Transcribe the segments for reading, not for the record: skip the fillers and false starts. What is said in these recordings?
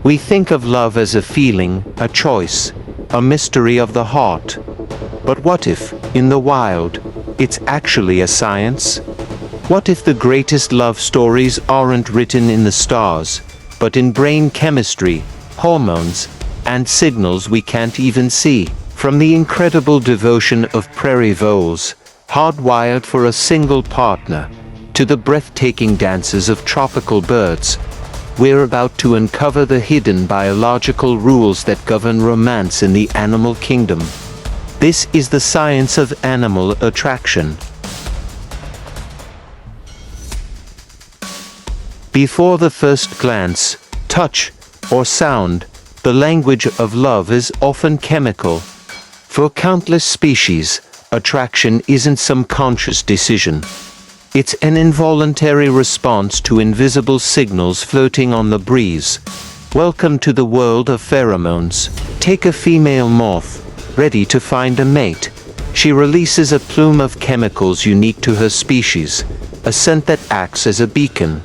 We think of love as a feeling, a choice, a mystery of the heart. But what if, in the wild, it's actually a science? What if the greatest love stories aren't written in the stars, but in brain chemistry, hormones, and signals we can't even see? From the incredible devotion of prairie voles, hardwired for a single partner, to the breathtaking dances of tropical birds, we're about to uncover the hidden biological rules that govern romance in the animal kingdom. This is the science of animal attraction. Before the first glance, touch, or sound, the language of love is often chemical. For countless species, attraction isn't some conscious decision. It's an involuntary response to invisible signals floating on the breeze. Welcome to the world of pheromones. Take a female moth, ready to find a mate. She releases a plume of chemicals unique to her species, a scent that acts as a beacon.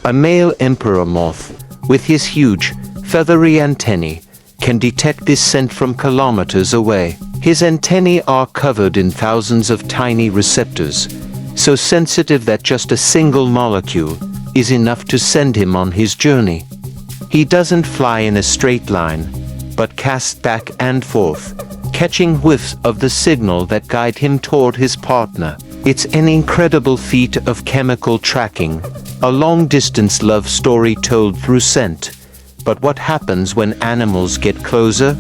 A male emperor moth, with his huge, feathery antennae, can detect this scent from kilometers away. His antennae are covered in thousands of tiny receptors, so sensitive that just a single molecule is enough to send him on his journey. He doesn't fly in a straight line, but casts back and forth, catching whiffs of the signal that guide him toward his partner. It's an incredible feat of chemical tracking, a long-distance love story told through scent. But what happens when animals get closer?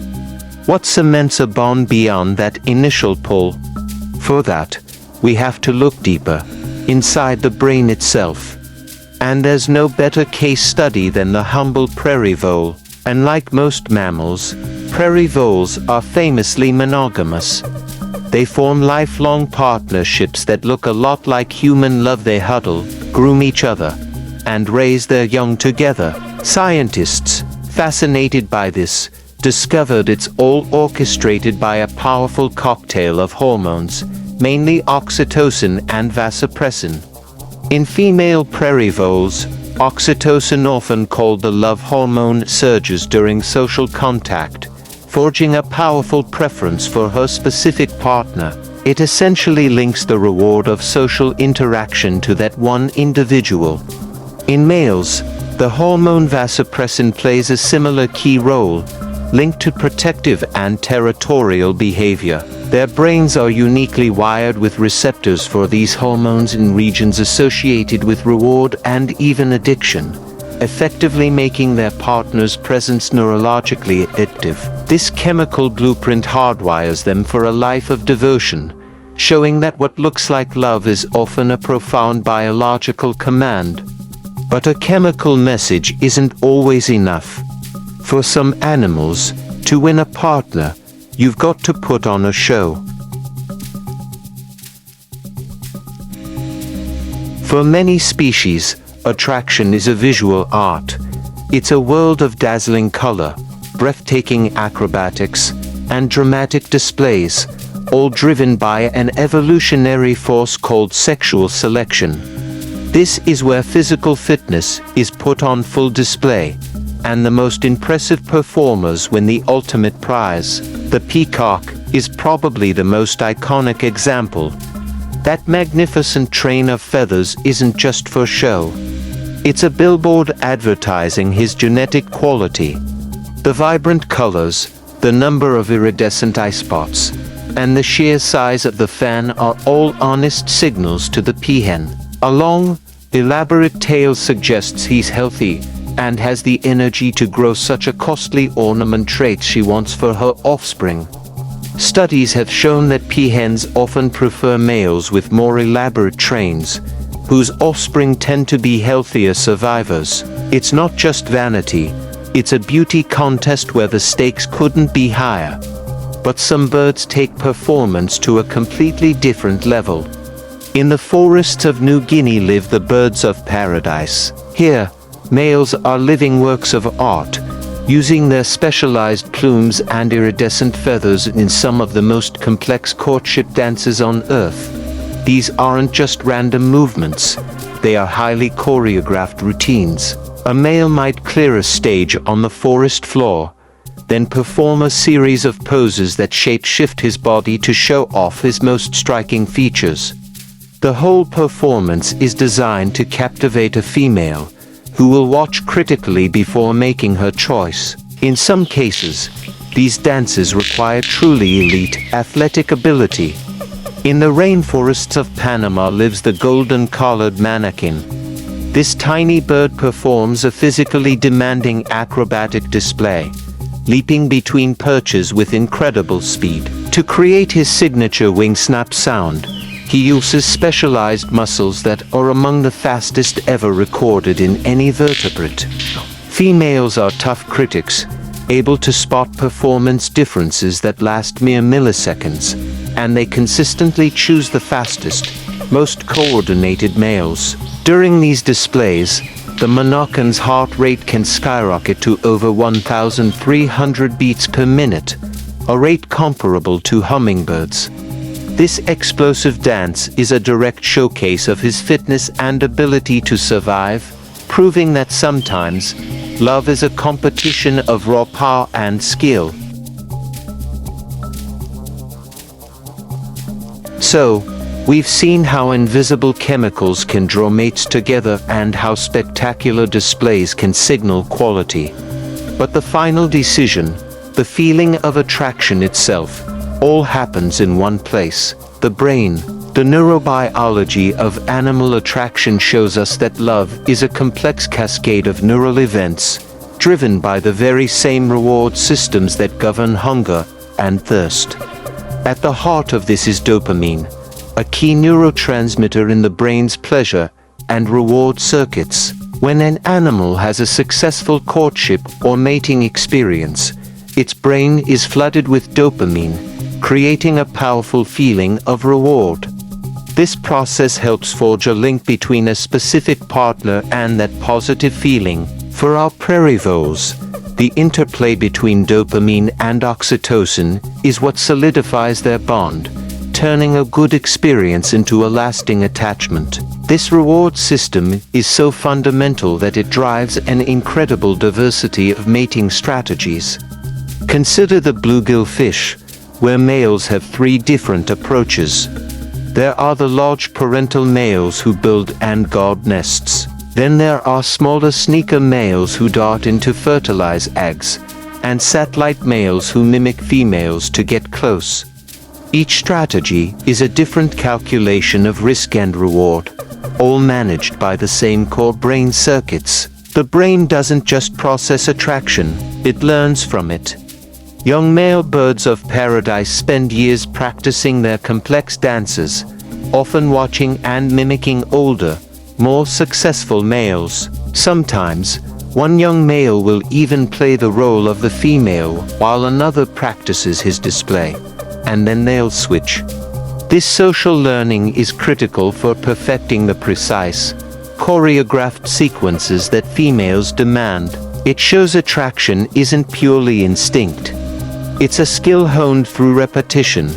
What cements a bond beyond that initial pull? For that, we have to look deeper, inside the brain itself. And there's no better case study than the humble prairie vole. And like most mammals, prairie voles are famously monogamous. They form lifelong partnerships that look a lot like human love. They huddle, groom each other, and raise their young together. Scientists, fascinated by this, discovered it's all orchestrated by a powerful cocktail of hormones, mainly oxytocin and vasopressin. In female prairie voles, oxytocin, often called the love hormone, surges during social contact, forging a powerful preference for her specific partner. It essentially links the reward of social interaction to that one individual. In males, the hormone vasopressin plays a similar key role, linked to protective and territorial behavior. Their brains are uniquely wired with receptors for these hormones in regions associated with reward and even addiction, effectively making their partner's presence neurologically addictive. This chemical blueprint hardwires them for a life of devotion, showing that what looks like love is often a profound biological command. But a chemical message isn't always enough. For some animals, to win a partner, you've got to put on a show. For many species, attraction is a visual art. It's a world of dazzling color, breathtaking acrobatics, and dramatic displays, all driven by an evolutionary force called sexual selection. This is where physical fitness is put on full display, and the most impressive performers win the ultimate prize. The peacock is probably the most iconic example. That magnificent train of feathers isn't just for show. It's a billboard advertising his genetic quality. The vibrant colors, the number of iridescent eye spots, and the sheer size of the fan are all honest signals to the peahen. A long, elaborate tail suggests he's healthy and has the energy to grow such a costly ornament trait she wants for her offspring. Studies have shown that peahens often prefer males with more elaborate trains, whose offspring tend to be healthier survivors. It's not just vanity, it's a beauty contest where the stakes couldn't be higher. But some birds take performance to a completely different level. In the forests of New Guinea live the birds of paradise. Here, males are living works of art, using their specialized plumes and iridescent feathers in some of the most complex courtship dances on Earth. These aren't just random movements. they are highly choreographed routines. A male might clear a stage on the forest floor, then perform a series of poses that shape-shift his body to show off his most striking features. The whole performance is designed to captivate a female, who will watch critically before making her choice. In some cases, these dances require truly elite athletic ability. In the rainforests of Panama lives the golden-collared manakin. This tiny bird performs a physically demanding acrobatic display, leaping between perches with incredible speed. To create his signature wing snap sound, he uses specialized muscles that are among the fastest ever recorded in any vertebrate. Females are tough critics, able to spot performance differences that last mere milliseconds, and they consistently choose the fastest, most coordinated males. During these displays, the manakin's heart rate can skyrocket to over 1,300 beats per minute, a rate comparable to hummingbirds. This explosive dance is a direct showcase of his fitness and ability to survive, proving that sometimes, love is a competition of raw power and skill. So, we've seen how invisible chemicals can draw mates together and how spectacular displays can signal quality. But the final decision, the feeling of attraction itself, all happens in one place, the brain. The neurobiology of animal attraction shows us that love is a complex cascade of neural events, driven by the very same reward systems that govern hunger and thirst. At the heart of this is dopamine, a key neurotransmitter in the brain's pleasure and reward circuits. When an animal has a successful courtship or mating experience, its brain is flooded with dopamine, creating a powerful feeling of reward. This process helps forge a link between a specific partner and that positive feeling. For our prairie voles, the interplay between dopamine and oxytocin is what solidifies their bond, turning a good experience into a lasting attachment. This reward system is so fundamental that it drives an incredible diversity of mating strategies. Consider the bluegill fish, where males have 3 different approaches. There are the large parental males who build and guard nests. Then there are smaller sneaker males who dart in to fertilize eggs, and satellite males who mimic females to get close. Each strategy is a different calculation of risk and reward, all managed by the same core brain circuits. The brain doesn't just process attraction, it learns from it. Young male birds of paradise spend years practicing their complex dances, often watching and mimicking older, more successful males. Sometimes, one young male will even play the role of the female while another practices his display, and then they'll switch. This social learning is critical for perfecting the precise, choreographed sequences that females demand. It shows attraction isn't purely instinct. It's a skill honed through repetition,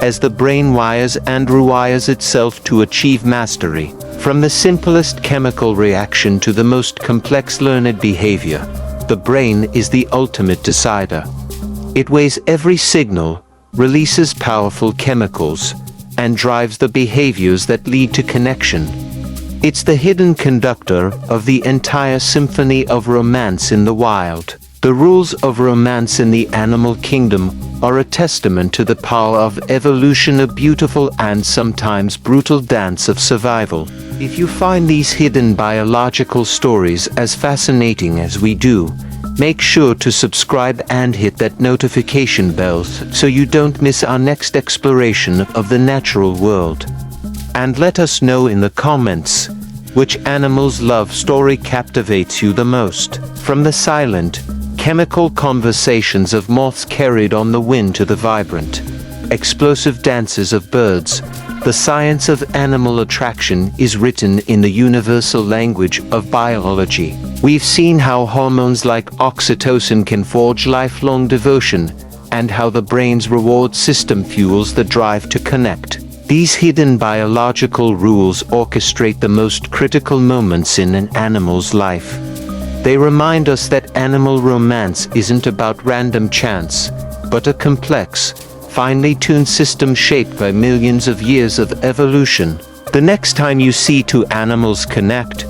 as the brain wires and rewires itself to achieve mastery. From the simplest chemical reaction to the most complex learned behavior, the brain is the ultimate decider. It weighs every signal, releases powerful chemicals, and drives the behaviors that lead to connection. It's the hidden conductor of the entire symphony of romance in the wild. The rules of romance in the animal kingdom are a testament to the power of evolution, a beautiful and sometimes brutal dance of survival. If you find these hidden biological stories as fascinating as we do, make sure to subscribe and hit that notification bell so you don't miss our next exploration of the natural world. And let us know in the comments, which animal's love story captivates you the most? From the silent, chemical conversations of moths carried on the wind to the vibrant, explosive dances of birds, the science of animal attraction is written in the universal language of biology. We've seen how hormones like oxytocin can forge lifelong devotion, and how the brain's reward system fuels the drive to connect. These hidden biological rules orchestrate the most critical moments in an animal's life. They remind us that animal romance isn't about random chance, but a complex, finely tuned system shaped by millions of years of evolution. The next time you see two animals connect,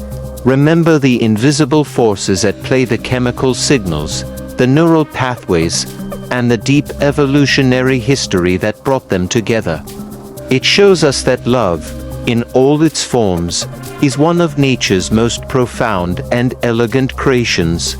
remember the invisible forces at play, the chemical signals, the neural pathways, and the deep evolutionary history that brought them together. It shows us that love, in all its forms, is one of nature's most profound and elegant creations.